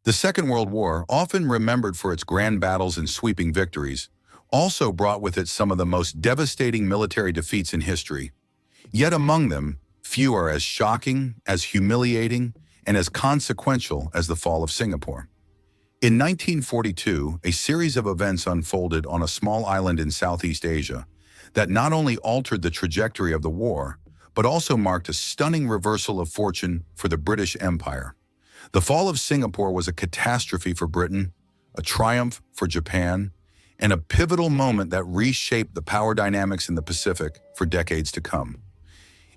The Second World War, often remembered for its grand battles and sweeping victories, also brought with it some of the most devastating military defeats in history. Yet among them, few are as shocking, as humiliating, and as consequential as the fall of Singapore. In 1942, a series of events unfolded on a small island in Southeast Asia that not only altered the trajectory of the war, but also marked a stunning reversal of fortune for the British Empire. The fall of Singapore was a catastrophe for Britain, a triumph for Japan, and a pivotal moment that reshaped the power dynamics in the Pacific for decades to come.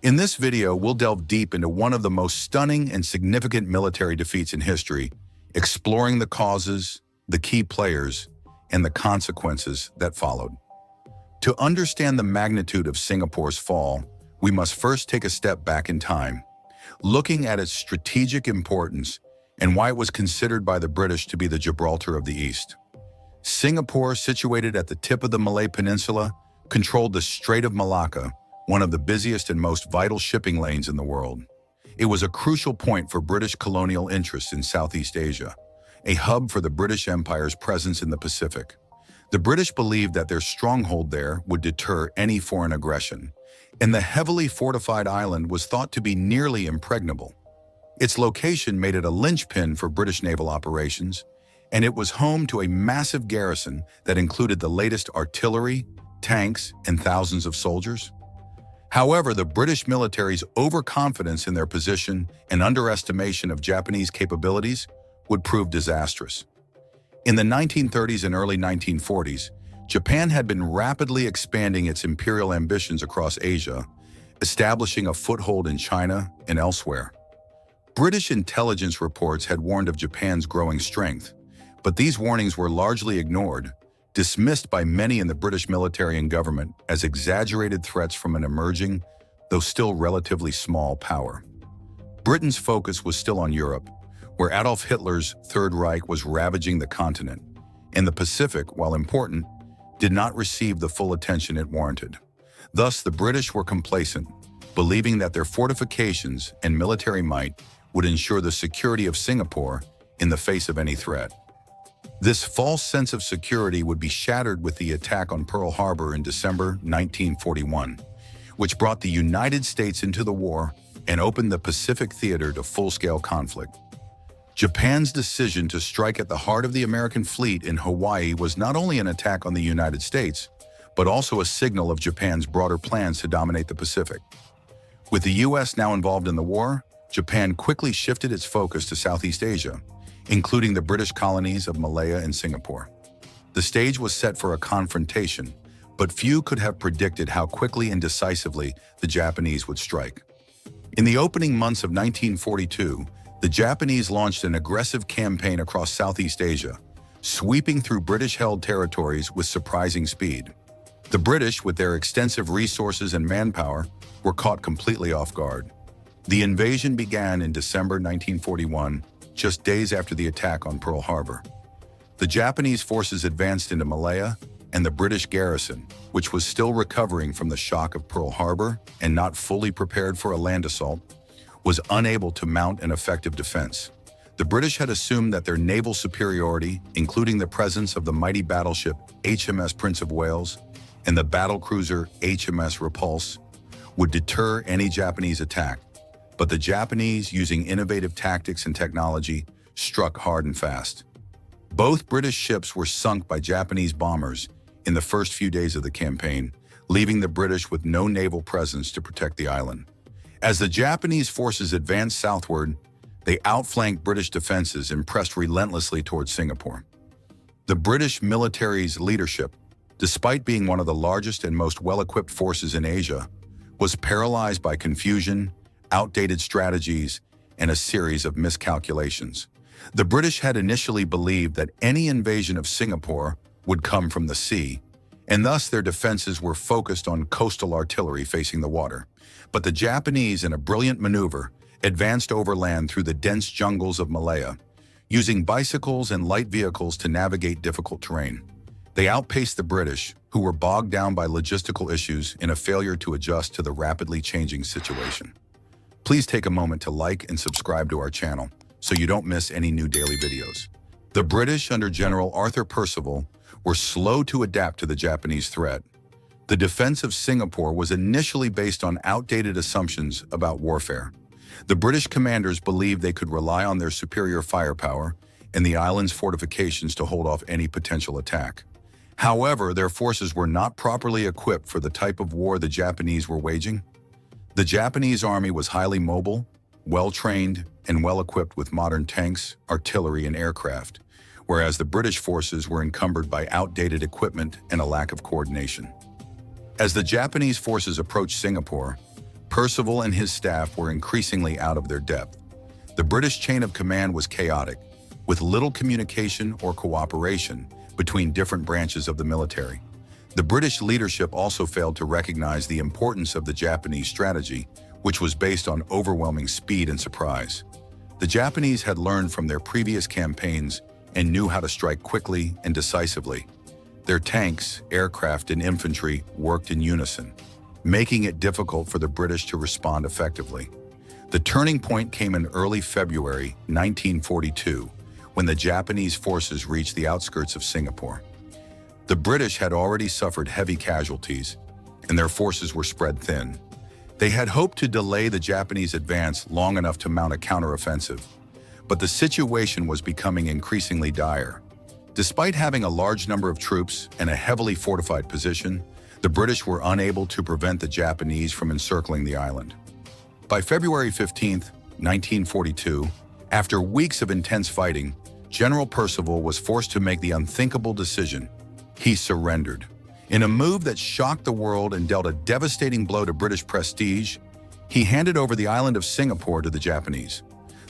In this video, we'll delve deep into one of the most stunning and significant military defeats in history, exploring the causes, the key players, and the consequences that followed. To understand the magnitude of Singapore's fall, we must first take a step back in time, looking at its strategic importance and why it was considered by the British to be the Gibraltar of the East. Singapore, situated at the tip of the Malay Peninsula, controlled the Strait of Malacca, one of the busiest and most vital shipping lanes in the world. It was a crucial point for British colonial interests in Southeast Asia, a hub for the British Empire's presence in the Pacific. The British believed that their stronghold there would deter any foreign aggression, and the heavily fortified island was thought to be nearly impregnable. Its location made it a linchpin for British naval operations, and it was home to a massive garrison that included the latest artillery, tanks, and thousands of soldiers. However, the British military's overconfidence in their position and underestimation of Japanese capabilities would prove disastrous. In the 1930s and early 1940s, Japan had been rapidly expanding its imperial ambitions across Asia, establishing a foothold in China and elsewhere. British intelligence reports had warned of Japan's growing strength, but these warnings were largely ignored, dismissed by many in the British military and government as exaggerated threats from an emerging, though still relatively small, power. Britain's focus was still on Europe, where Adolf Hitler's Third Reich was ravaging the continent, and the Pacific, while important, did not receive the full attention it warranted. Thus, the British were complacent, believing that their fortifications and military might would ensure the security of Singapore in the face of any threat. This false sense of security would be shattered with the attack on Pearl Harbor in December 1941, which brought the United States into the war and opened the Pacific theater to full-scale conflict. Japan's decision to strike at the heart of the American fleet in Hawaii was not only an attack on the United States, but also a signal of Japan's broader plans to dominate the Pacific. With the U.S. now involved in the war, Japan quickly shifted its focus to Southeast Asia, including the British colonies of Malaya and Singapore. The stage was set for a confrontation, but few could have predicted how quickly and decisively the Japanese would strike. In the opening months of 1942, the Japanese launched an aggressive campaign across Southeast Asia, sweeping through British-held territories with surprising speed. The British, with their extensive resources and manpower, were caught completely off guard. The invasion began in December 1941, just days after the attack on Pearl Harbor. The Japanese forces advanced into Malaya, and the British garrison, which was still recovering from the shock of Pearl Harbor and not fully prepared for a land assault, was unable to mount an effective defense. The British had assumed that their naval superiority, including the presence of the mighty battleship HMS Prince of Wales and the battlecruiser HMS Repulse, would deter any Japanese attack. But the Japanese, using innovative tactics and technology, struck hard and fast. Both British ships were sunk by Japanese bombers in the first few days of the campaign, leaving the British with no naval presence to protect the island. As the Japanese forces advanced southward, they outflanked British defenses and pressed relentlessly towards Singapore. The British military's leadership, despite being one of the largest and most well-equipped forces in Asia, was paralyzed by confusion, outdated strategies, and a series of miscalculations. The British had initially believed that any invasion of Singapore would come from the sea, and thus their defenses were focused on coastal artillery facing the water. But the Japanese, in a brilliant maneuver, advanced overland through the dense jungles of Malaya, using bicycles and light vehicles to navigate difficult terrain. They outpaced the British, who were bogged down by logistical issues in a failure to adjust to the rapidly changing situation. Please take a moment to like and subscribe to our channel so you don't miss any new daily videos. The British under General Arthur Percival were slow to adapt to the Japanese threat. The defense of Singapore was initially based on outdated assumptions about warfare. The British commanders believed they could rely on their superior firepower and the island's fortifications to hold off any potential attack. However, their forces were not properly equipped for the type of war the Japanese were waging. The Japanese army was highly mobile, well-trained, and well-equipped with modern tanks, artillery, and aircraft, whereas the British forces were encumbered by outdated equipment and a lack of coordination. As the Japanese forces approached Singapore, Percival and his staff were increasingly out of their depth. The British chain of command was chaotic, with little communication or cooperation between different branches of the military. The British leadership also failed to recognize the importance of the Japanese strategy, which was based on overwhelming speed and surprise. The Japanese had learned from their previous campaigns and knew how to strike quickly and decisively. Their tanks, aircraft, and infantry worked in unison, making it difficult for the British to respond effectively. The turning point came in early February 1942, when the Japanese forces reached the outskirts of Singapore. The British had already suffered heavy casualties, and their forces were spread thin. They had hoped to delay the Japanese advance long enough to mount a counteroffensive, but the situation was becoming increasingly dire. Despite having a large number of troops and a heavily fortified position, the British were unable to prevent the Japanese from encircling the island. By February 15, 1942, after weeks of intense fighting, General Percival was forced to make the unthinkable decision. He surrendered. In a move that shocked the world and dealt a devastating blow to British prestige, he handed over the island of Singapore to the Japanese.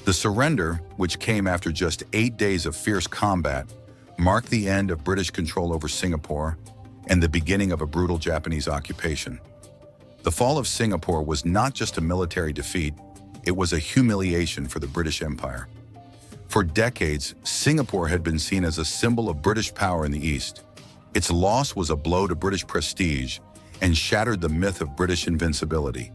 The surrender, which came after just 8 days of fierce combat, marked the end of British control over Singapore and the beginning of a brutal Japanese occupation. The fall of Singapore was not just a military defeat, it was a humiliation for the British Empire. For decades, Singapore had been seen as a symbol of British power in the East. Its loss was a blow to British prestige and shattered the myth of British invincibility.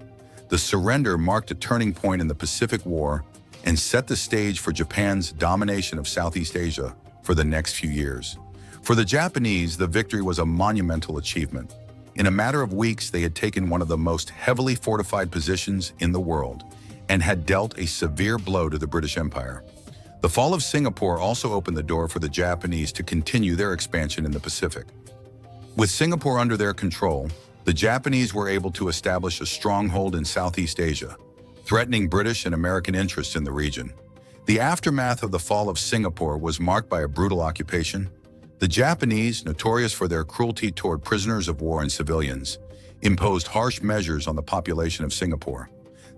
The surrender marked a turning point in the Pacific War and set the stage for Japan's domination of Southeast Asia for the next few years. For the Japanese, the victory was a monumental achievement. In a matter of weeks, they had taken one of the most heavily fortified positions in the world and had dealt a severe blow to the British Empire. The fall of Singapore also opened the door for the Japanese to continue their expansion in the Pacific. With Singapore under their control, the Japanese were able to establish a stronghold in Southeast Asia, threatening British and American interests in the region. The aftermath of the fall of Singapore was marked by a brutal occupation. The Japanese, notorious for their cruelty toward prisoners of war and civilians, imposed harsh measures on the population of Singapore.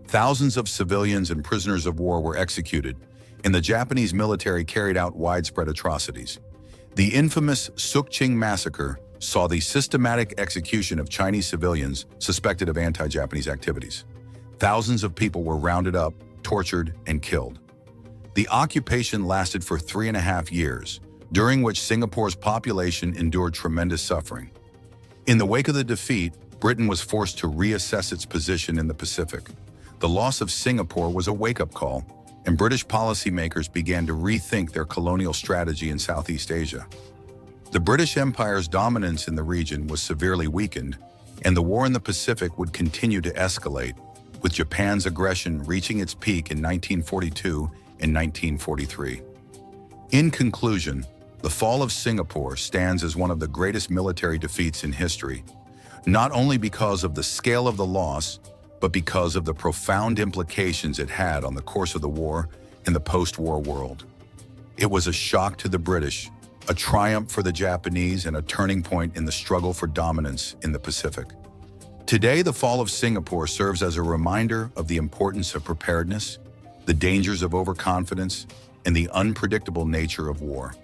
Thousands of civilians and prisoners of war were executed, and the Japanese military carried out widespread atrocities. The infamous Sukching massacre saw the systematic execution of Chinese civilians suspected of anti-Japanese activities. Thousands of people were rounded up, tortured, and killed. The occupation lasted for 3.5 years, during which Singapore's population endured tremendous suffering. In the wake of the defeat, Britain was forced to reassess its position in the Pacific. The loss of Singapore was a wake-up call, and British policymakers began to rethink their colonial strategy in Southeast Asia. The British Empire's dominance in the region was severely weakened, and the war in the Pacific would continue to escalate, with Japan's aggression reaching its peak in 1942 and 1943. In conclusion, the fall of Singapore stands as one of the greatest military defeats in history, not only because of the scale of the loss, but because of the profound implications it had on the course of the war and the post-war world. It was a shock to the British, a triumph for the Japanese, and a turning point in the struggle for dominance in the Pacific. Today, the fall of Singapore serves as a reminder of the importance of preparedness, the dangers of overconfidence, and the unpredictable nature of war.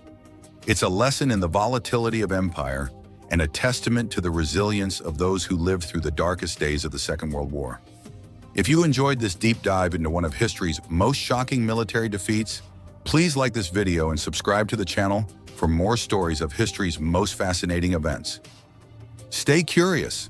It's a lesson in the volatility of empire and a testament to the resilience of those who lived through the darkest days of the Second World War. If you enjoyed this deep dive into one of history's most shocking military defeats, please like this video and subscribe to the channel for more stories of history's most fascinating events. Stay curious